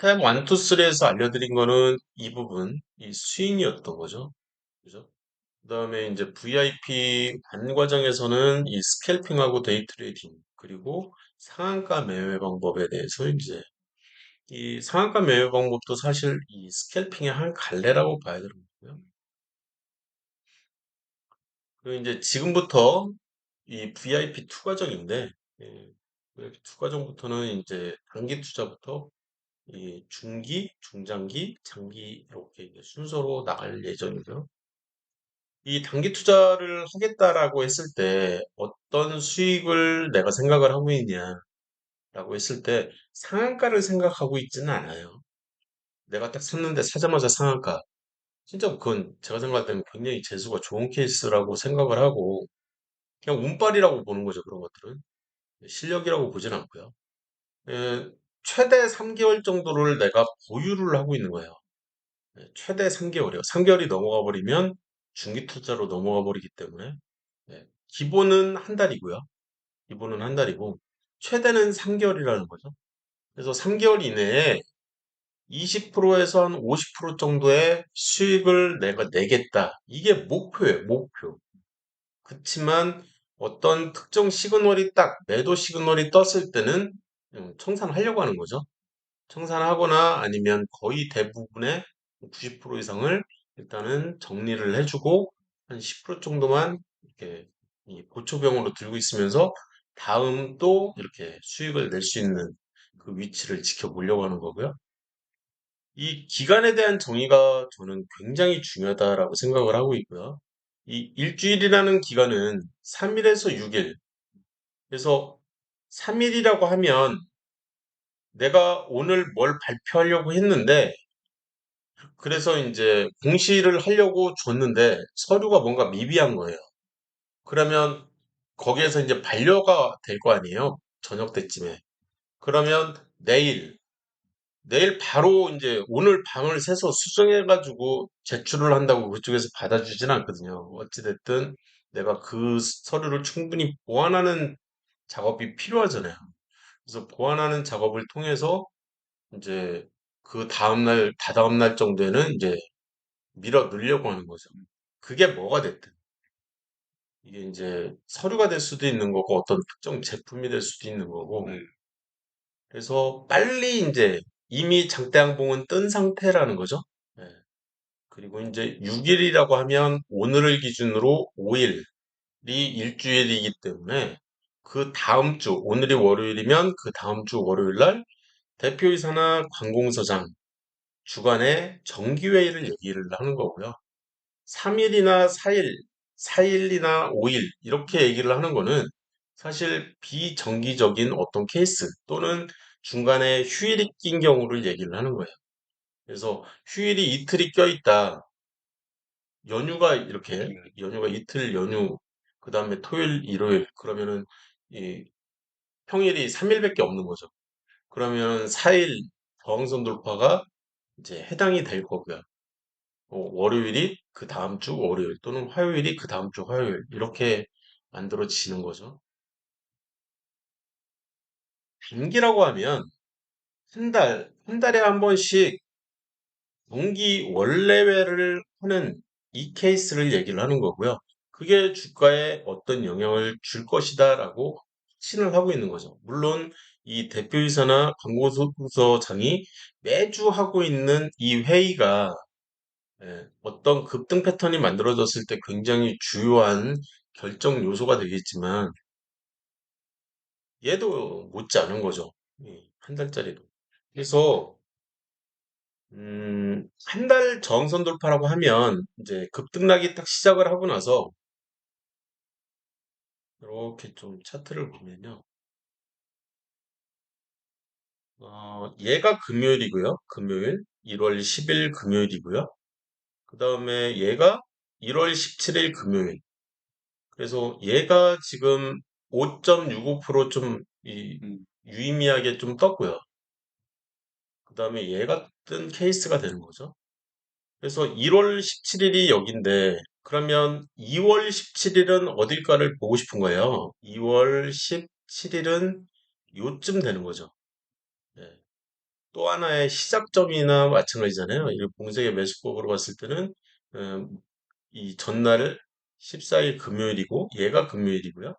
스텝 1, 2, 3에서 알려드린 거는 이 부분, 이 스윙이었던 거죠. 그죠? 그 다음에 이제 VIP 반 과정에서는 이 스캘핑하고 데이 트레이딩, 그리고 상한가 매매 방법에 대해서 이제 이 상한가 매매 방법도 사실 이 스캘핑의 한 갈래라고 봐야 되는 거고요. 그리고 이제 지금부터 이 VIP 2 과정인데, VIP 2 과정부터는 이제 단기 투자부터 이 중기, 중장기, 장기 이렇게 이제 순서로 나갈 예정이고요. 이 단기 투자를 하겠다라고 했을 때 어떤 수익을 내가 생각을 하고 있냐라고 했을 때 상한가를 생각하고 있지는 않아요. 내가 딱 샀는데 사자마자 상한가. 진짜 그건 제가 생각할 때는 굉장히 재수가 좋은 케이스라고 생각을 하고 그냥 운빨이라고 보는 거죠. 그런 것들은. 실력이라고 보진 않고요. 예, 최대 3개월 정도를 내가 보유를 하고 있는 거예요. 최대 3개월이요. 3개월이 넘어가 버리면 중기 투자로 넘어가 버리기 때문에 기본은 한 달이고요. 기본은 한 달이고 최대는 3개월이라는 거죠. 그래서 3개월 이내에 20%에서 한 50% 정도의 수익을 내가 내겠다. 이게 목표예요, 목표. 그렇지만 어떤 특정 시그널이 딱 매도 시그널이 떴을 때는 청산하려고 하는 거죠. 청산하거나 아니면 거의 대부분의 90% 이상을 일단은 정리를 해주고 한 10% 정도만 이렇게 이 보초병으로 들고 있으면서 다음 또 이렇게 수익을 낼 수 있는 그 위치를 지켜보려고 하는 거고요. 이 기간에 대한 정의가 저는 굉장히 중요하다라고 생각을 하고 있고요. 이 일주일이라는 기간은 3일에서 6일. 그래서 3일이라고 하면 내가 오늘 뭘 발표하려고 했는데 그래서 이제 공시를 하려고 줬는데 서류가 뭔가 미비한 거예요. 그러면 거기에서 이제 반려가 될 거 아니에요. 저녁 때쯤에. 그러면 내일 바로 이제 오늘 밤을 새서 수정해가지고 제출을 한다고 그쪽에서 받아주진 않거든요. 어찌됐든 내가 그 서류를 충분히 보완하는 작업이 필요하잖아요. 그래서 보완하는 작업을 통해서 이제 그 다음날, 다다음날 정도에는 이제 밀어 넣으려고 하는 거죠. 그게 뭐가 됐든. 이게 이제 서류가 될 수도 있는 거고 어떤 특정 제품이 될 수도 있는 거고. 그래서 빨리 이제 이미 장대양봉은 뜬 상태라는 거죠. 예. 그리고 이제 6일이라고 하면 오늘을 기준으로 5일이 일주일이기 때문에 그 다음 주, 오늘이 월요일이면 그 다음 주 월요일 날 대표이사나 관공서장 주간에 정기회의를 얘기를 하는 거고요. 3일이나 4일, 4일이나 5일 이렇게 얘기를 하는 거는 사실 비정기적인 어떤 케이스 또는 중간에 휴일이 낀 경우를 얘기를 하는 거예요. 그래서 휴일이 이틀이 껴있다. 연휴가 이렇게 연휴가 이틀 연휴 그 다음에 토요일, 일요일 그러면은 이 평일이 3일밖에 없는 거죠. 그러면 4일 저항선 돌파가 이제 해당이 될 거고요. 월요일이 그 다음 주 월요일 또는 화요일이 그 다음 주 화요일 이렇게 만들어지는 거죠. 단기라고 하면 한 달에 한 번씩 분기 원래회를 하는 이 케이스를 얘기를 하는 거고요. 그게 주가에 어떤 영향을 줄 것이다라고 확신을 하고 있는 거죠. 물론 이 대표이사나 관공서장이 매주 하고 있는 이 회의가 어떤 급등 패턴이 만들어졌을 때 굉장히 주요한 결정 요소가 되겠지만 얘도 못지 않은 거죠. 한 달짜리도. 그래서 한 달 저항선 돌파라고 하면 이제 급등락이 딱 시작을 하고 나서 이렇게 좀 차트를 보면요. 얘가 금요일이고요. 금요일 1월 10일 금요일이고요. 그 다음에 얘가 1월 17일 금요일. 그래서 얘가 지금 5.65%좀 유의미하게 좀 떴고요. 그 다음에 얘가 뜬 케이스가 되는 거죠. 그래서 1월 17일이 여긴데 그러면 2월 17일은 어딜까를 보고 싶은 거예요. 2월 17일은 요쯤 되는 거죠. 네. 또 하나의 시작점이나 마찬가지잖아요. 이 공생의 매수법으로 봤을 때는 음, 이 전날을 14일 금요일이고 얘가 금요일이고요.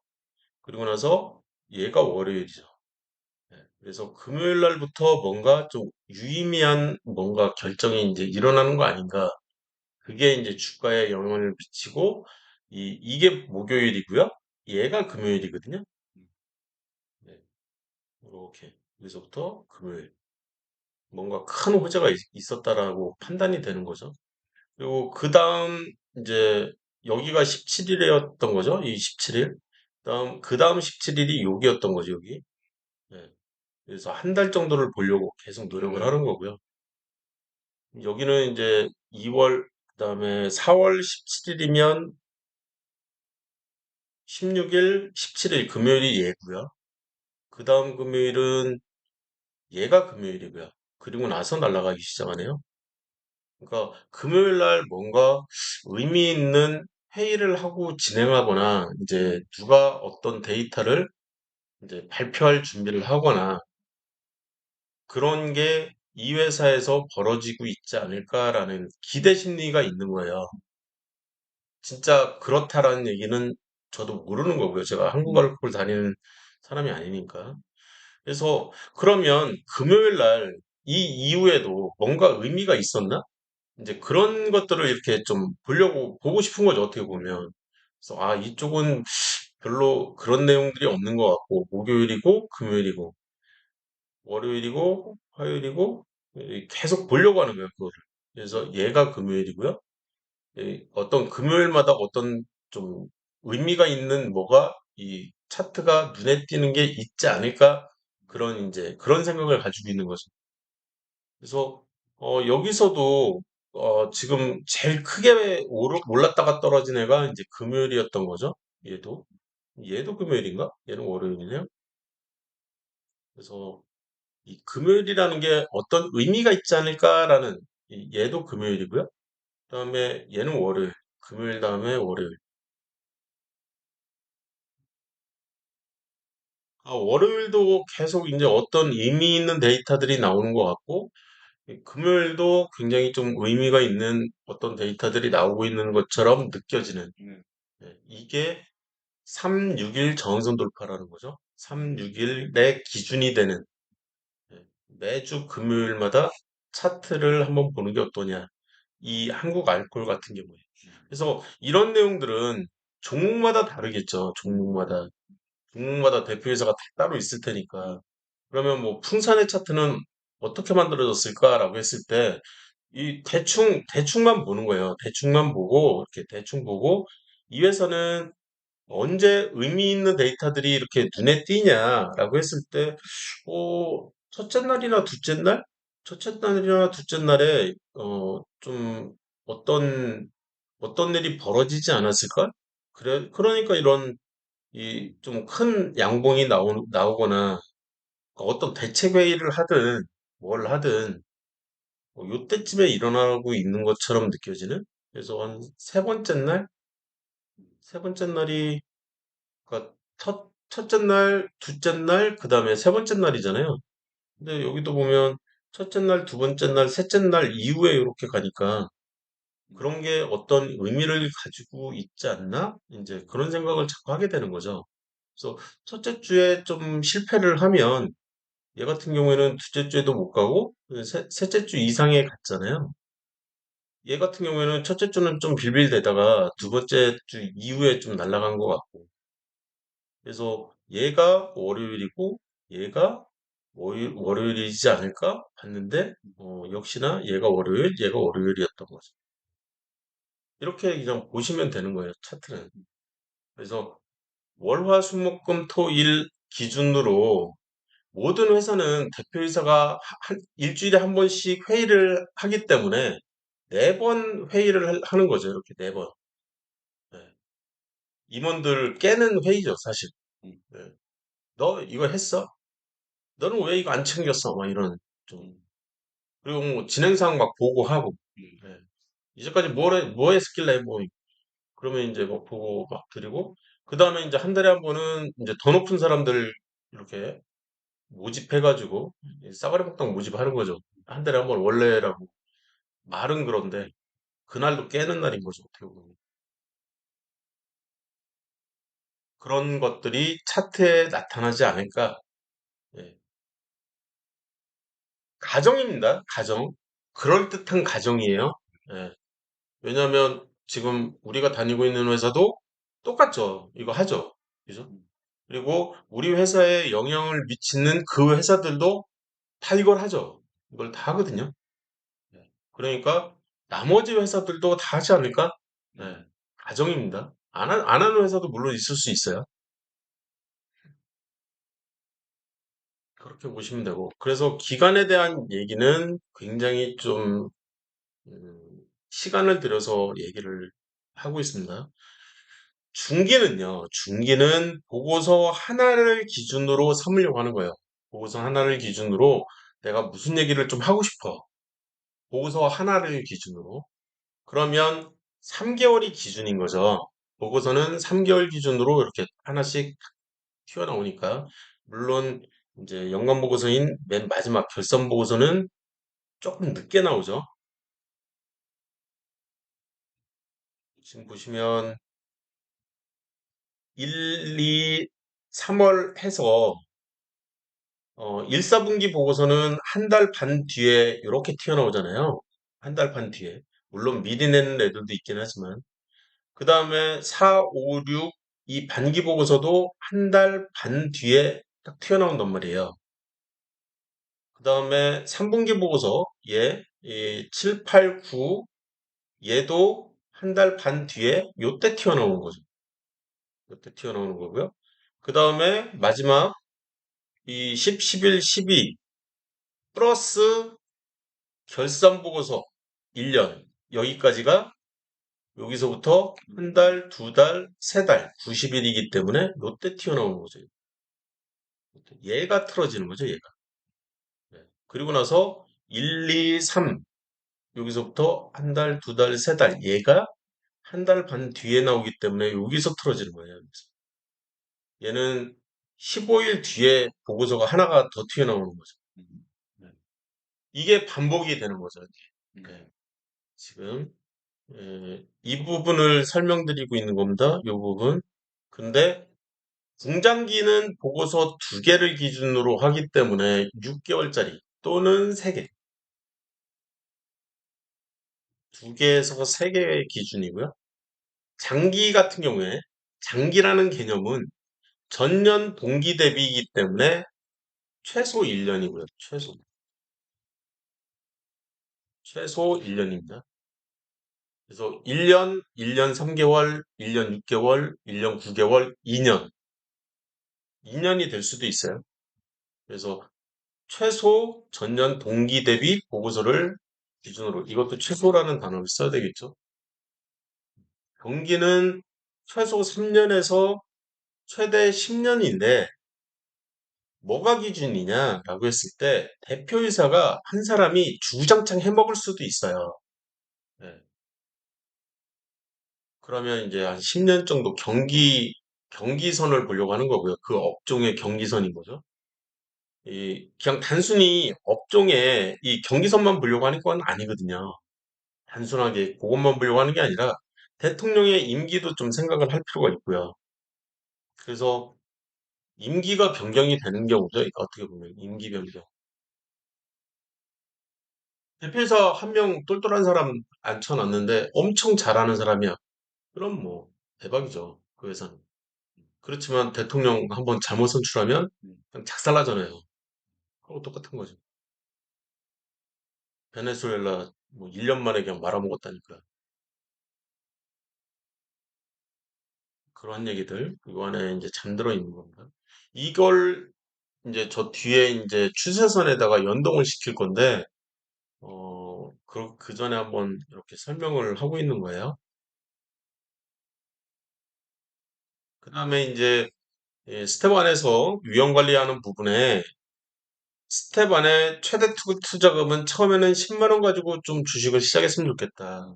그리고 나서 얘가 월요일이죠. 네, 그래서 금요일 날부터 뭔가 좀 유의미한 뭔가 결정이 이제 일어나는 거 아닌가. 그게 이제 주가에 영향을 미치고 이게 목요일이고요. 얘가 금요일이거든요. 네, 이렇게 여기서부터 금요일 뭔가 큰 호재가 있었다라고 판단이 되는 거죠. 그리고 그 다음 이제 여기가 17일이었던 거죠. 이 17일. 그 다음 17일이 여기였던 거죠. 여기. 네, 그래서 한 달 정도를 보려고 계속 노력을 하는 거고요. 여기는 이제 2월 그다음에 4월 17일이면 16일, 17일 금요일이 얘고요. 그 다음 금요일은 얘가 금요일이고요. 그리고 나서 날아가기 시작하네요. 그러니까 금요일 날 뭔가 의미 있는 회의를 하고 진행하거나 이제 누가 어떤 데이터를 이제 발표할 준비를 하거나 그런 게 이 회사에서 벌어지고 있지 않을까라는 기대 심리가 있는 거예요. 진짜 그렇다라는 얘기는 저도 모르는 거고요. 제가 한국어를 다니는 사람이 아니니까. 그래서 그러면 금요일 날 이 이후에도 뭔가 의미가 있었나? 이제 그런 것들을 이렇게 좀 보려고 보고 싶은 거죠. 어떻게 보면. 그래서 아, 이쪽은 별로 그런 내용들이 없는 것 같고 목요일이고 금요일이고 월요일이고 화요일이고 계속 보려고 하는 거예요. 그거를. 그래서 얘가 금요일이고요. 어떤 금요일마다 어떤 좀 의미가 있는 뭐가 이 차트가 눈에 띄는 게 있지 않을까? 그런 이제 그런 생각을 가지고 있는 거죠. 그래서 여기서도 지금 제일 크게 올랐다가 떨어진 애가 이제 금요일이었던 거죠. 얘도 금요일인가? 얘는 월요일이네요. 그래서 이 금요일이라는 게 어떤 의미가 있지 않을까라는 얘도 금요일이고요. 그다음에 얘는 월요일. 금요일 다음에 월요일. 월요일도 계속 이제 어떤 의미 있는 데이터들이 나오는 것 같고, 금요일도 굉장히 좀 의미가 있는 어떤 데이터들이 나오고 있는 것처럼 느껴지는, 이게 3, 6일 저항선 돌파라는 거죠. 3, 6일의 기준이 되는, 매주 금요일마다 차트를 한번 보는 게 어떠냐. 이 한국 알콜 같은 경우에. 그래서 이런 내용들은 종목마다 다르겠죠. 종목마다 대표이사가 다 따로 있을 테니까. 그러면 뭐 풍산의 차트는 어떻게 만들어졌을까라고 했을 때, 이 대충만 보는 거예요. 대충만 보고, 이렇게 대충 보고, 이 회사는 언제 의미 있는 데이터들이 이렇게 눈에 띄냐라고 했을 때, 첫째 날이나 둘째 날? 첫째 날이나 둘째 날에, 좀 어떤 일이 벌어지지 않았을까? 그러니까 이런 이 좀 큰 양봉이 나오거나 어떤 대책 회의를 하든 뭘 하든 요때쯤에 일어나고 있는 것처럼 느껴지는 그래서 한 세 번째 날이 그러니까 첫째 날, 둘째 날, 그 다음에 세 번째 날이잖아요. 근데 여기도 보면 첫째 날, 두 번째 날, 셋째 날 이후에 이렇게 가니까 그런 게 어떤 의미를 가지고 있지 않나? 이제 그런 생각을 자꾸 하게 되는 거죠. 그래서 첫째 주에 좀 실패를 하면 얘 같은 경우에는 둘째 주에도 못 가고 셋째 주 이상에 갔잖아요. 얘 같은 경우에는 첫째 주는 좀 빌빌대다가 두 번째 주 이후에 좀 날아간 것 같고. 그래서 얘가 월요일이고 얘가 월요일이지 않을까 봤는데 역시나 얘가 월요일이었던 거죠. 이렇게 그냥 보시면 되는 거예요, 차트는. 그래서 월화수목금토일 기준으로 모든 회사는 대표이사가 일주일에 한 번씩 회의를 하기 때문에 네 번 회의를 하는 거죠. 이렇게 네 번. 네. 임원들 깨는 회의죠, 사실. 네. 너 이거 했어? 너는 왜 이거 안 챙겼어? 막 이런 좀. 그리고 뭐 진행상 막 보고하고. 네. 이제까지 뭐 했길래 뭐 그러면 이제 뭐 보고 막 드리고 그 다음에 이제 한 달에 한 번은 이제 더 높은 사람들 이렇게 모집해가지고 싸가리 먹당 모집하는 거죠. 한 달에 한 번 원래라고 말은 그런데 그날도 깨는 날인 거죠. 어떻게 보면. 그런 것들이 차트에 나타나지 않을까. 예. 가정입니다. 가정. 그럴듯한 가정이에요. 예. 왜냐하면 지금 우리가 다니고 있는 회사도 똑같죠. 이거 하죠. 그죠? 그리고 우리 회사에 영향을 미치는 그 회사들도 다 이걸 하죠. 이걸 다 하거든요. 네. 그러니까 나머지 회사들도 다 하지 않을까? 네. 가정입니다. 안 하는 회사도 물론 있을 수 있어요. 그렇게 보시면 되고. 그래서 기간에 대한 얘기는 굉장히 좀, 음, 시간을 들여서 얘기를 하고 있습니다. 중기는 보고서 하나를 기준으로 삼으려고 하는 거예요. 보고서 하나를 기준으로 내가 무슨 얘기를 좀 하고 싶어. 보고서 하나를 기준으로. 그러면 3개월이 기준인 거죠. 보고서는 3개월 기준으로 이렇게 하나씩 튀어나오니까. 물론 이제 연간 보고서인 맨 마지막 결선 보고서는 조금 늦게 나오죠. 지금 보시면 1, 2, 3월 해서 1, 4분기 보고서는 한 달 반 뒤에 이렇게 튀어나오잖아요. 한 달 반 뒤에. 물론 미리 내는 애들도 있긴 하지만. 그 다음에 4, 5, 6, 이 반기 보고서도 한 달 반 뒤에 딱 튀어나온단 말이에요. 그 다음에 3분기 보고서, 이 7, 8, 9, 얘도 한 달 반 뒤에 요때 튀어나오는 거죠. 요때 튀어나오는 거고요. 그 다음에 마지막 이 10, 11, 12 플러스 결산 보고서 1년 여기까지가 여기서부터 한 달, 두 달, 세 달, 90일이기 때문에 요때 튀어나오는 거죠. 얘가 틀어지는 거죠, 얘가. 네. 그리고 나서 1, 2, 3 여기서부터 한 달, 두 달, 세 달 얘가 한 달 반 뒤에 나오기 때문에 여기서 틀어지는 거예요. 얘는 15일 뒤에 보고서가 하나가 더 튀어나오는 거죠. 네. 이게 반복이 되는 거죠. 네. 지금 이 부분을 설명드리고 있는 겁니다. 이 부분. 근데 중장기는 보고서 두 개를 기준으로 하기 때문에 6개월짜리 또는 세 개, 두 개에서 세 개의 기준이고요. 장기 같은 경우에 장기라는 개념은 전년 동기 대비이기 때문에 최소 1년이고요. 최소 1년입니다. 그래서 1년 3개월, 1년 6개월, 1년 9개월, 2년. 2년이 될 수도 있어요. 그래서 최소 전년 동기 대비 보고서를 기준으로 이것도 최소라는 단어를 써야 되겠죠. 경기는 최소 3년에서 최대 10년인데 뭐가 기준이냐라고 했을 때 대표이사가 한 사람이 주구장창 해먹을 수도 있어요. 네. 그러면 이제 한 10년 정도 경기선을 보려고 하는 거고요. 그 업종의 경기선인 거죠. 그냥 단순히 업종의 이 경기선만 보려고 하는 건 아니거든요. 단순하게 그것만 보려고 하는 게 아니라 대통령의 임기도 좀 생각을 할 필요가 있고요. 그래서 임기가 변경이 되는 경우죠. 이거 어떻게 보면 임기 변경. 대표이사 한 명 똘똘한 사람 앉혀놨는데 엄청 잘하는 사람이야. 그럼 뭐 대박이죠. 그 회사는. 그렇지만 대통령 한번 잘못 선출하면 그냥 작살나잖아요. 그거 똑같은 거죠. 베네수엘라 뭐 1년 만에 그냥 말아먹었다니까. 그런 얘기들 그 안에 이제 잠들어 있는 겁니다. 이걸 이제 저 뒤에 이제 추세선에다가 연동을 시킬 건데 그 전에 한번 이렇게 설명을 하고 있는 거예요. 그 다음에 이제 스텝 안에서 위험 관리하는 부분에 스텝 안에 최대 투자금은 처음에는 10만 원 가지고 좀 주식을 시작했으면 좋겠다.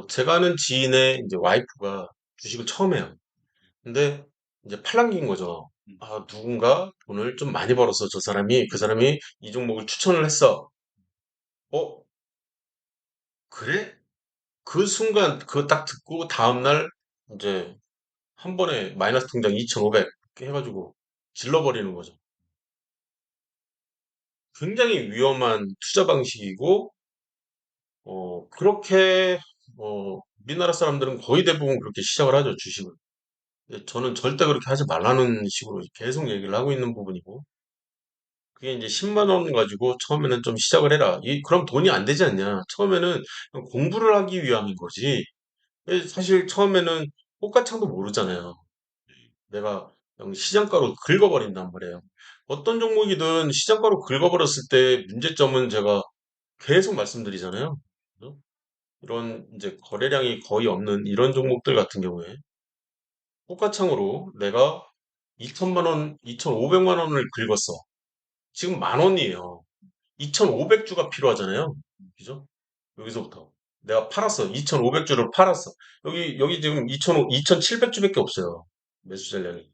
제가 아는 지인의 이제 와이프가 주식을 처음 해요. 근데 이제 팔랑귀인 거죠. 아, 누군가 돈을 좀 많이 벌었어. 저 사람이, 그 사람이 이 종목을 추천을 했어. 어, 그래? 그 순간, 그거 딱 듣고 다음날 이제 한 번에 마이너스 통장 2,500 해가지고 질러버리는 거죠. 굉장히 위험한 투자 방식이고, 그렇게, 우리나라 사람들은 거의 대부분 그렇게 시작을 하죠, 주식을. 근데 저는 절대 그렇게 하지 말라는 식으로 계속 얘기를 하고 있는 부분이고, 그게 이제 10만 원 가지고 처음에는 좀 시작을 해라. 그럼 돈이 안 되지 않냐. 처음에는 그냥 공부를 하기 위함인 거지. 사실 처음에는 꽃가창도 모르잖아요. 내가 그냥 시장가로 긁어버린단 말이에요. 어떤 종목이든 시장가로 긁어버렸을 때 문제점은 제가 계속 말씀드리잖아요. 그죠? 이런 이제 거래량이 거의 없는 이런 종목들 같은 경우에 꽃가창으로 내가 2천만 원, 2,500만 원을 긁었어. 지금 만 원이에요. 2,500주가 필요하잖아요. 그죠? 여기서부터. 내가 팔았어. 2,500주를 팔았어. 여기 지금 2,700주밖에 없어요. 매수 전략이.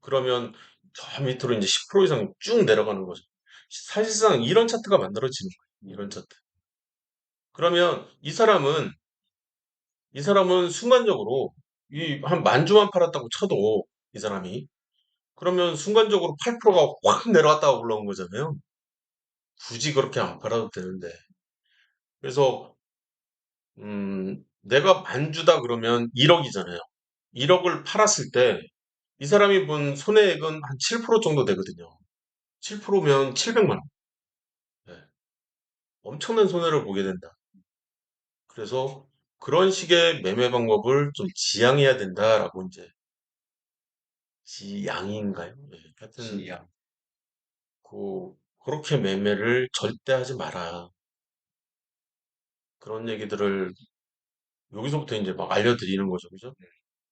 그러면 저 밑으로 이제 10% 이상 쭉 내려가는 거죠. 사실상 이런 차트가 만들어지는 거예요. 이런 차트. 그러면 이 사람은 순간적으로 한 만 주만 팔았다고 쳐도 이 사람이 그러면 순간적으로 8%가 확 내려왔다가 올라온 거잖아요. 굳이 그렇게 안 팔아도 되는데. 그래서 내가 만 주다 그러면 1억이잖아요. 1억을 팔았을 때 이 사람이 본 손해액은 한 7% 정도 되거든요. 7%면 700만 원. 네. 엄청난 손해를 보게 된다. 그래서 그런 식의 매매 방법을 좀 지양해야 된다라고 이제 지양인가요? 네. 하여튼 그렇게 매매를 절대 하지 마라. 그런 얘기들을 여기서부터 이제 막 알려드리는 거죠. 그죠?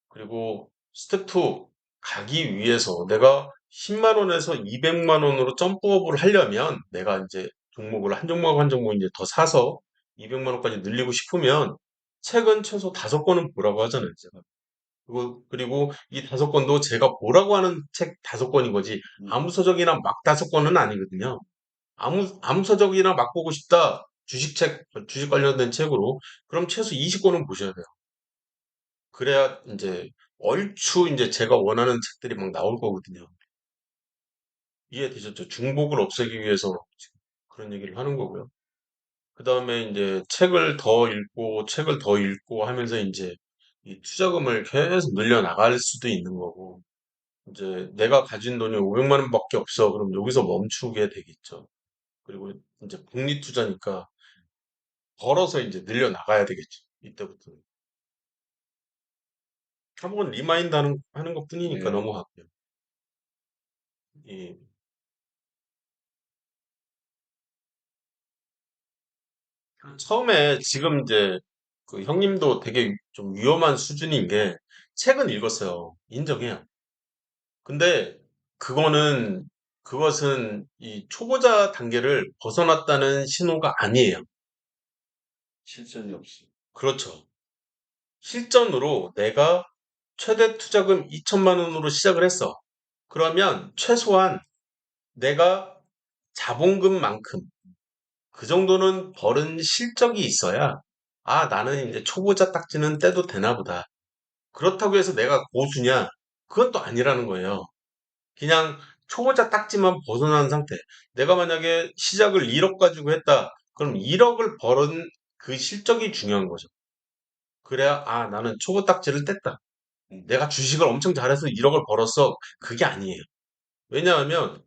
그리고 스텝 2 가기 위해서 내가 10만 원에서 200만 원으로 점프업을 하려면 내가 이제 종목을 한 종목 한 종목 이제 더 사서 200만 원까지 늘리고 싶으면 책은 최소 5권은 보라고 하잖아요. 제가. 그리고 이 5권도 제가 보라고 하는 책 5권인 거지 아무 서적이나 막 5권은 아니거든요. 아무 서적이나 막 보고 싶다. 주식 관련된 책으로 그럼 최소 20권은 보셔야 돼요. 그래야 이제 얼추 이제 제가 원하는 책들이 막 나올 거거든요. 이해되셨죠? 중복을 없애기 위해서 지금 그런 얘기를 하는 거고요. 그 다음에 이제 책을 더 읽고 하면서 이제 이 투자금을 계속 늘려 나갈 수도 있는 거고, 이제 내가 가진 돈이 500만 원밖에 없어. 그럼 여기서 멈추게 되겠죠. 그리고 이제 복리 투자니까 벌어서 이제 늘려 나가야 되겠죠. 이때부터. 한번 리마인드 하는 것 뿐이니까 넘어갈게요. 예. 처음에 지금 이제 그 형님도 되게 좀 위험한 수준인 게 책은 읽었어요. 인정해요. 근데 그거는 그것은 이 초보자 단계를 벗어났다는 신호가 아니에요. 그렇죠. 실전으로 내가 최대 투자금 2천만 원으로 시작을 했어. 그러면 최소한 내가 자본금만큼 그 정도는 벌은 실적이 있어야 아, 나는 이제 초보자 딱지는 떼도 되나 보다. 그렇다고 해서 내가 고수냐? 그건 또 아니라는 거예요. 그냥 초보자 딱지만 벗어난 상태. 내가 만약에 시작을 1억 가지고 했다. 그럼 1억을 벌은 그 실적이 중요한 거죠. 그래야, 아, 나는 초보 딱지를 뗐다. 내가 주식을 엄청 잘해서 1억을 벌었어. 그게 아니에요. 왜냐하면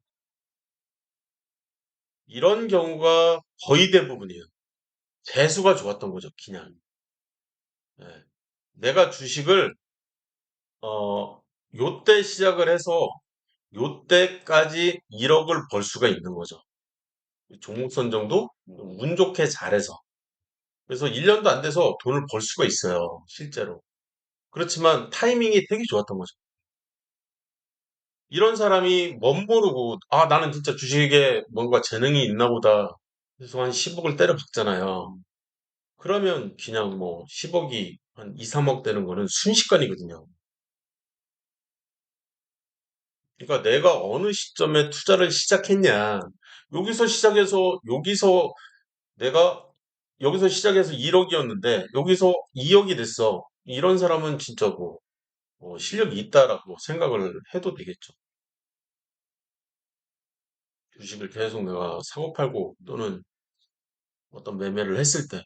이런 경우가 거의 대부분이에요. 재수가 좋았던 거죠, 그냥. 예. 내가 주식을, 요때 시작을 해서 요때까지 1억을 벌 수가 있는 거죠. 종목 선정도 운 좋게 잘해서. 그래서 1년도 안 돼서 돈을 벌 수가 있어요. 실제로. 그렇지만 타이밍이 되게 좋았던 거죠. 이런 사람이 멋모르고 아 나는 진짜 주식에 뭔가 재능이 있나 보다. 그래서 한 10억을 때려 박잖아요. 그러면 그냥 뭐 10억이 한 2, 3억 되는 거는 순식간이거든요. 그러니까 내가 어느 시점에 투자를 시작했냐. 여기서 시작해서, 내가, 여기서 시작해서 1억이었는데, 여기서 2억이 됐어. 이런 사람은 진짜 뭐, 실력이 있다라고 생각을 해도 되겠죠. 주식을 계속 내가 사고 팔고 또는 어떤 매매를 했을 때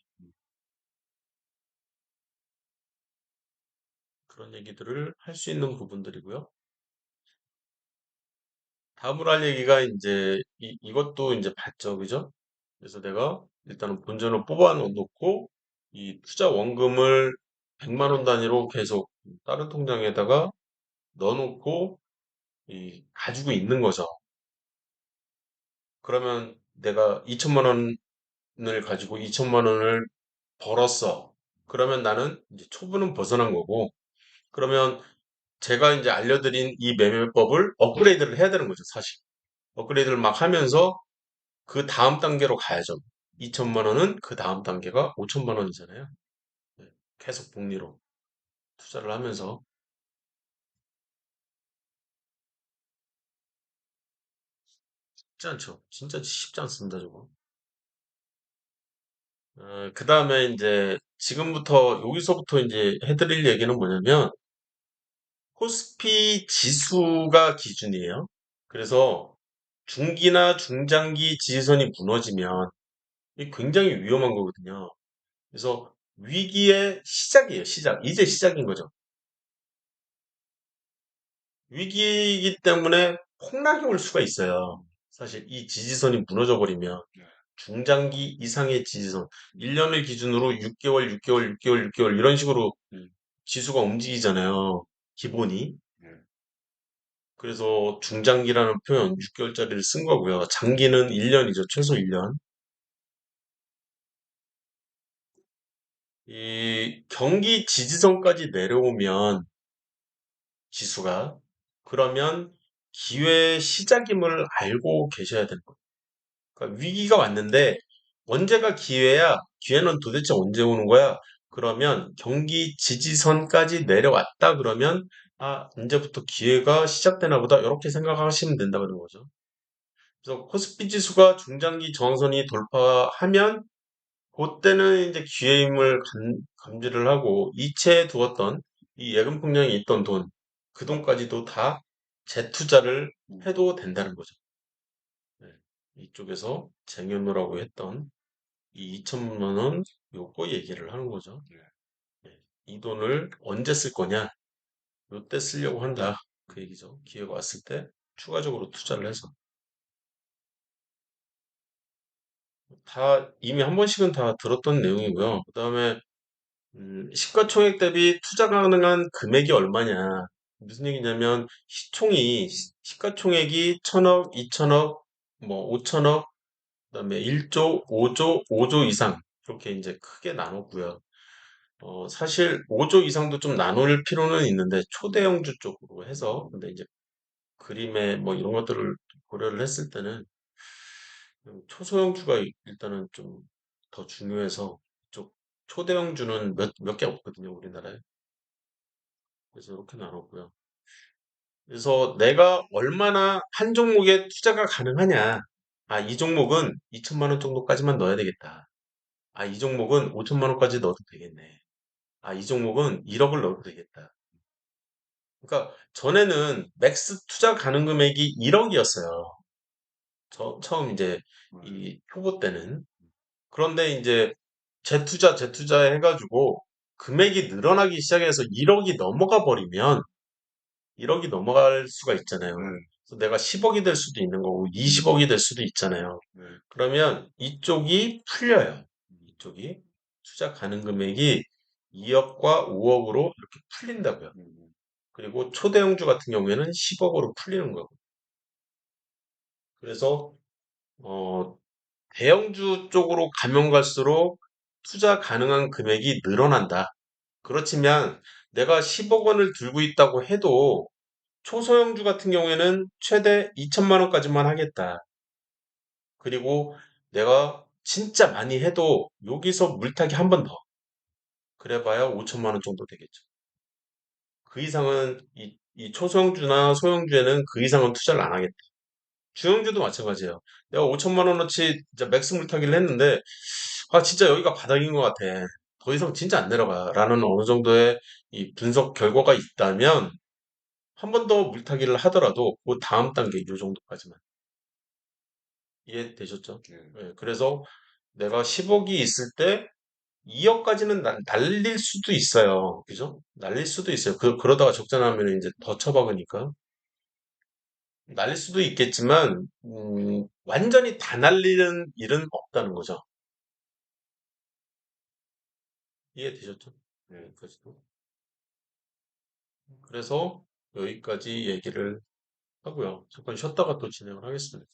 그런 얘기들을 할 수 있는 부분들이고요. 다음으로 할 얘기가 이제 이것도 이제 봤죠, 그죠? 그래서 내가 일단은 본전을 뽑아 놓고 이 투자 원금을 100만 원 단위로 계속 다른 통장에다가 넣어놓고 가지고 있는 거죠. 그러면 내가 2천만 원을 가지고 2천만 원을 벌었어. 그러면 나는 이제 초분은 벗어난 거고, 그러면 제가 이제 알려드린 이 매매법을 업그레이드를 해야 되는 거죠, 사실. 업그레이드를 막 하면서 그 다음 단계로 가야죠. 2천만 원은 그 다음 단계가 5천만 원이잖아요. 네, 계속 복리로 투자를 하면서 쉽지 않죠. 진짜 쉽지 않습니다, 저거. 그 다음에 이제 지금부터 여기서부터 이제 해드릴 얘기는 뭐냐면 코스피 지수가 기준이에요. 그래서 중기나 중장기 지지선이 무너지면 이게 굉장히 위험한 거거든요. 그래서 위기의 시작이에요, 시작. 이제 시작인 거죠. 위기이기 때문에 폭락이 올 수가 있어요. 사실 이 지지선이 무너져 버리면 중장기 이상의 지지선, 1년을 기준으로 6개월, 6개월, 6개월, 6개월 이런 식으로 지수가 움직이잖아요. 기본이. 그래서 중장기라는 표현 6개월짜리를 쓴 거고요. 장기는 1년이죠. 최소 1년. 이 경기 지지선까지 내려오면 지수가 그러면 기회의 시작임을 알고 계셔야 되는 거예요. 그러니까 위기가 왔는데 언제가 기회야? 기회는 도대체 언제 오는 거야? 그러면 경기 지지선까지 내려왔다 그러면 아, 이제부터 기회가 시작되나 보다. 이렇게 생각하시면 된다는 거죠. 그래서 코스피 지수가 중장기 저항선이 돌파하면 그때는 이제 기회임을 감지를 하고 이체해 두었던 이 예금 풍량이 있던 돈, 그 돈까지도 다 재투자를 해도 된다는 거죠. 네. 이쪽에서 쟁여놓으라고 했던 이 2천만 원 요거 얘기를 하는 거죠. 네. 이 돈을 언제 쓸 거냐? 요때 쓰려고 한다. 그 얘기죠. 기회가 왔을 때 추가적으로 투자를 해서 다 이미 한 번씩은 다 들었던 내용이고요. 그다음에 시가총액 대비 투자 가능한 금액이 얼마냐? 무슨 얘기냐면 시가총액이 1천억, 2천억, 뭐 5천억, 그다음에 1조, 5조, 5조 이상 이렇게 이제 크게 나눴고요. 사실 5조 이상도 좀 나눌 필요는 있는데 초대형주 쪽으로 해서 근데 이제 그림에 뭐 이런 것들을 고려를 했을 때는 초소형주가 일단은 좀 더 중요해서 쪽 초대형주는 몇 개 없거든요, 우리나라에. 그래서 이렇게 나눴고요. 그래서 내가 얼마나 한 종목에 투자가 가능하냐. 아, 이 종목은 2천만 원 정도까지만 넣어야 되겠다. 아, 이 종목은 5천만 원까지 넣어도 되겠네. 아, 이 종목은 1억을 넣어도 되겠다. 그러니까 전에는 맥스 투자 가능 금액이 1억이었어요. 처음 이제 이 초보 때는. 그런데 이제 재투자 해가지고 금액이 늘어나기 시작해서 1억이 넘어가 버리면 1억이 넘어갈 수가 있잖아요. 그래서 내가 10억이 될 수도 있는 거고 20억이 될 수도 있잖아요. 그러면 이쪽이 풀려요. 이쪽이 투자 가능 금액이 2억과 5억으로 이렇게 풀린다고요. 그리고 초대형주 같은 경우에는 10억으로 풀리는 거고. 그래서 어, 대형주 쪽으로 가면 갈수록 투자 가능한 금액이 늘어난다. 그렇지만 내가 10억 원을 들고 있다고 해도 초소형주 같은 경우에는 최대 2천만 원까지만 하겠다. 그리고 내가 진짜 많이 해도 여기서 물타기 한 번 더. 그래봐야 5천만 원 정도 되겠죠. 그 이상은 이 초성주나 소형주에는 그 이상은 투자를 안 하겠다. 주형주도 마찬가지예요. 내가 5천만 원어치 진짜 맥스 물타기를 했는데, 아, 진짜 여기가 바닥인 것 같아. 더 이상 진짜 안 내려가. 라는 어느 정도의 이 분석 결과가 있다면, 한 번 더 물타기를 하더라도, 그 다음 단계 요 정도까지만. 이해되셨죠? 그래서 내가 10억이 있을 때, 2억까지는 날릴 수도 있어요. 그죠? 날릴 수도 있어요. 그러다가 적자 나면 이제 더 처박으니까. 날릴 수도 있겠지만, 완전히 다 날리는 일은 없다는 거죠. 이해되셨죠? 여기까지도. 그래서 여기까지 얘기를 하고요. 잠깐 쉬었다가 또 진행을 하겠습니다.